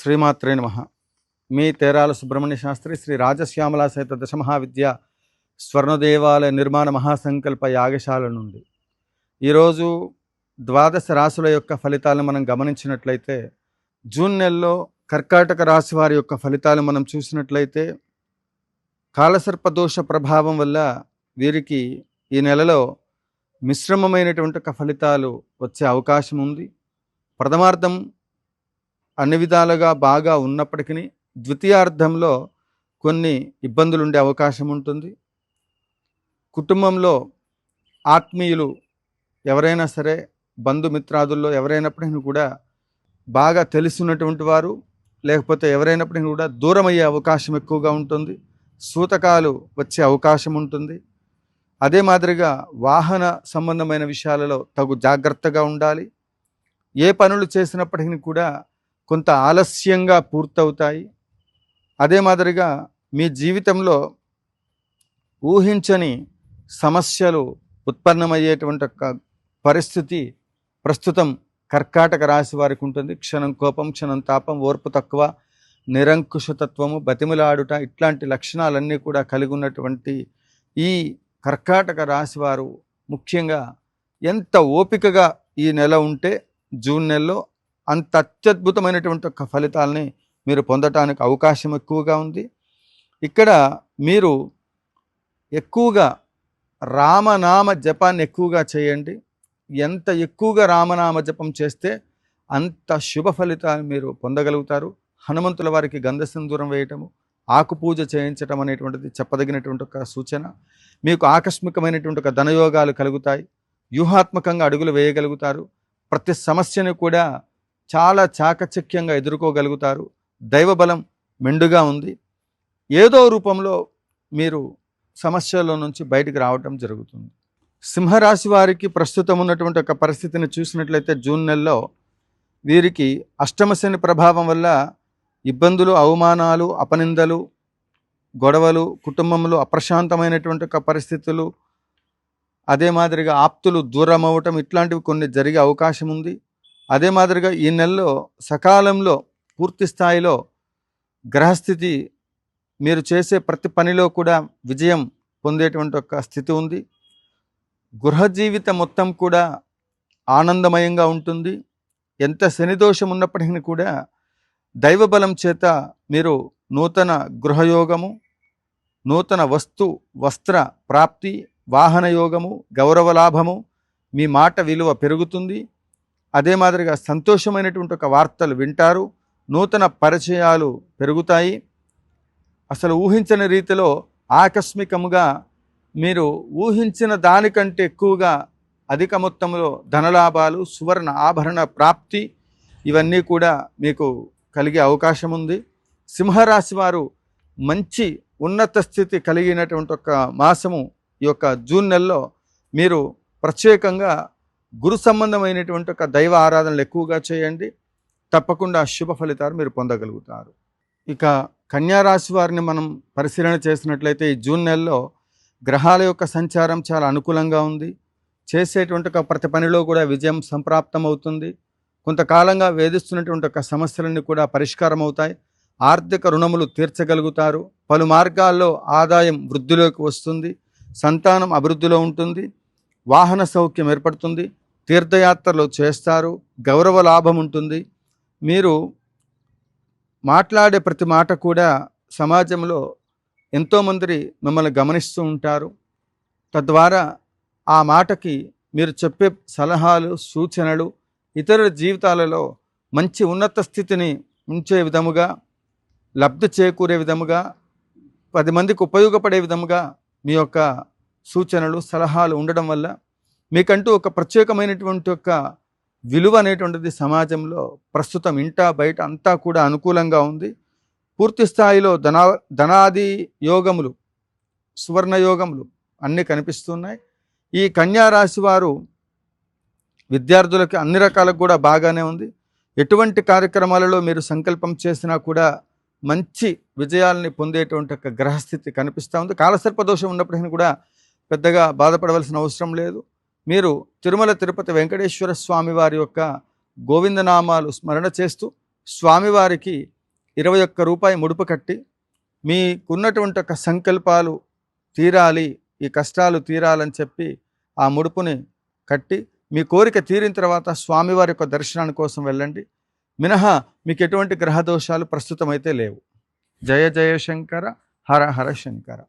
శ్రీమాత్రే నమః. మీ తేరాల సుబ్రహ్మణ్య శాస్త్రి శ్రీ రాజశ్యామలా సహిత దశమహావిద్య స్వర్ణదేవాలయ నిర్మాణ మహాసంకల్ప యాగశాల నుండి ఈరోజు ద్వాదశ రాశుల యొక్క ఫలితాలను మనం గమనించినట్లయితే, జూన్ నెలలో కర్కాటక రాశి వారి యొక్క ఫలితాలు మనం చూసినట్లయితే, కాలసర్పదోష ప్రభావం వల్ల వీరికి ఈ నెలలో మిశ్రమమైనటువంటి ఫలితాలు వచ్చే అవకాశం ఉంది. ప్రథమార్థం అన్ని విధాలుగా బాగా ఉన్నప్పటికీ ద్వితీయార్థంలో కొన్ని ఇబ్బందులు ఉండే అవకాశం ఉంటుంది. కుటుంబంలో ఆత్మీయులు ఎవరైనా సరే, బంధుమిత్రాదుల్లో ఎవరైనప్పటికీ కూడా బాగా తెలుసున్నటువంటి వారు, లేకపోతే ఎవరైనప్పటికీ కూడా దూరం అయ్యే అవకాశం ఎక్కువగా ఉంటుంది. సూతకాలు వచ్చే అవకాశం ఉంటుంది. అదే మాదిరిగా వాహన సంబంధమైన విషయాలలో తగు జాగ్రత్తగా ఉండాలి. ఏ పనులు చేసినప్పటికీ కూడా కొంత ఆలస్యంగా పూర్తవుతాయి. అదే మాదిరిగా మీ జీవితంలో ఊహించని సమస్యలు ఉత్పన్నమయ్యేటువంటి పరిస్థితి ప్రస్తుతం కర్కాటక రాశి వారికి ఉంటుంది. క్షణం కోపం, క్షణం తాపం, ఓర్పు తక్కువ, నిరంకుశతత్వము, బతిమిలాడుట, ఇట్లాంటి లక్షణాలన్నీ కూడా కలిగి ఉన్నటువంటి ఈ కర్కాటక రాశి వారు ముఖ్యంగా ఎంత ఓపికగా ఈ నెల ఉంటే జూన్ నెలలో అంత అత్యద్భుతమైనటువంటి ఫలితాలని మీరు పొందటానికి అవకాశం ఎక్కువగా ఉంది. ఇక్కడ మీరు ఎక్కువగా రామనామ జపాన్ని ఎక్కువగా చేయండి. ఎంత ఎక్కువగా రామనామ జపం చేస్తే అంత శుభ ఫలితాలు మీరు పొందగలుగుతారు. హనుమంతుల వారికి గంధసింధూరం వేయటము, ఆకుపూజ చేయించటం అనేటువంటిది చెప్పదగినటువంటి ఒక సూచన. మీకు ఆకస్మికమైనటువంటి ఒక ధనయోగాలు కలుగుతాయి. వ్యూహాత్మకంగా అడుగులు వేయగలుగుతారు. ప్రతి సమస్యను కూడా చాలా చాకచక్యంగా ఎదుర్కోగలుగుతారు. దైవబలం మెండుగా ఉంది. ఏదో రూపంలో మీరు సమస్యల నుంచి బయటికి రావటం జరుగుతుంది. సింహరాశి వారికి ప్రస్తుతం ఉన్నటువంటి ఒక పరిస్థితిని చూసినట్లయితే, జూన్ నెలలో వీరికి అష్టమ శని ప్రభావం వల్ల ఇబ్బందులు, అవమానాలు, అపనిందలు, గొడవలు, కుటుంబంలో అప్రశాంతమైనటువంటి ఒక పరిస్థితులు, అదే మాదిరిగా ఆప్తులు దూరం అవ్వటం, ఇట్లాంటివి కొన్ని జరిగే అవకాశం ఉంది. అదే మాదిరిగా ఈ నెలలో సకాలంలో పూర్తి స్థాయిలో గ్రహస్థితి మీరు చేసే ప్రతి పనిలో కూడా విజయం పొందేటువంటి ఒక స్థితి ఉంది. గృహ జీవితం మొత్తం కూడా ఆనందమయంగా ఉంటుంది. ఎంత శనిదోషం ఉన్నప్పటికీ కూడా దైవబలం చేత మీరు నూతన గృహయోగము, నూతన వస్త్ర ప్రాప్తి, వాహన యోగము, గౌరవ లాభము, మీ మాట విలువ పెరుగుతుంది. అదే మాదిరిగా సంతోషమైనటువంటి ఒక వార్తలు వింటారు. నూతన పరిచయాలు పెరుగుతాయి. అసలు ఊహించని రీతిలో ఆకస్మికంగా మీరు ఊహించిన దానికంటే ఎక్కువగా అధిక మొత్తంలో ధనలాభాలు, సువర్ణ ఆభరణ ప్రాప్తి, ఇవన్నీ కూడా మీకు కలిగే అవకాశం ఉంది. సింహరాశి వారు మంచి ఉన్నత స్థితి కలిగినటువంటి ఒక మాసము ఈ యొక్క జూన్ నెలలో మీరు ప్రత్యేకంగా గురు సంబంధమైనటువంటి ఒక దైవ ఆరాధనలు ఎక్కువగా చేయండి. తప్పకుండా శుభ ఫలితాలు మీరు పొందగలుగుతారు. ఇక కన్యారాశి వారిని మనం పరిశీలన చేసినట్లయితే, ఈ జూన్ నెలలో గ్రహాల యొక్క సంచారం చాలా అనుకూలంగా ఉంది. చేసేటువంటి ఒక ప్రతి పనిలో కూడా విజయం సంప్రాప్తం అవుతుంది. కొంతకాలంగా వేధిస్తున్నటువంటి ఒక సమస్యలన్నీ కూడా పరిష్కారం అవుతాయి. ఆర్థిక రుణములు తీర్చగలుగుతారు. పలు మార్గాల్లో ఆదాయం వృద్ధిలోకి వస్తుంది. సంతానం అభివృద్ధిలో ఉంటుంది. వాహన సౌఖ్యం ఏర్పడుతుంది. తీర్థయాత్రలు చేస్తారు. గౌరవ లాభం ఉంటుంది. మీరు మాట్లాడే ప్రతి మాట కూడా సమాజంలో ఎంతోమంది మిమ్మల్ని గమనిస్తూ ఉంటారు. తద్వారా ఆ మాటకి మీరు చెప్పే సలహాలు, సూచనలు ఇతరుల జీవితాలలో మంచి ఉన్నత స్థితిని ఉంచే విధముగా, లబ్ధి చేకూరే విధముగా, 10 మందికి ఉపయోగపడే విధముగా మీ యొక్క సూచనలు, సలహాలు ఉండడం వల్ల మీకంటూ ఒక ప్రత్యేకమైనటువంటి ఒక విలువ అనేటువంటిది సమాజంలో ప్రస్తుతం ఇంటా బయట అంతా కూడా అనుకూలంగా ఉంది. పూర్తి స్థాయిలో ధనాది యోగములు, సువర్ణ యోగములు అన్నీ కనిపిస్తున్నాయి. ఈ కన్యారాశి వారు విద్యార్థులకి అన్ని రకాలకు కూడా బాగానే ఉంది. ఎటువంటి కార్యక్రమాలలో మీరు సంకల్పం చేసినా కూడా మంచి విజయాలని పొందేటువంటి ఒక గ్రహస్థితి కనిపిస్తూ ఉంది. కాలసర్పదోషం ఉన్నప్పటికీ కూడా పెద్దగా బాధపడవలసిన అవసరం లేదు. మీరు తిరుమల తిరుపతి వెంకటేశ్వర స్వామి వారి యొక్క గోవిందనామాలు స్మరణ చేస్తూ స్వామివారికి 21 రూపాయి ముడుపు కట్టి మీకున్నటువంటి ఒక సంకల్పాలు తీరాలి, ఈ కష్టాలు తీరాలని చెప్పి ఆ ముడుపుని కట్టి మీ కోరిక తీరిన తర్వాత స్వామివారి యొక్క దర్శనాని కోసం వెళ్ళండి. మినహా మీకు ఎటువంటి గ్రహ దోషాలు ప్రస్తుతమైతే లేవు. జయ జయ శంకర, హర హర శంకర.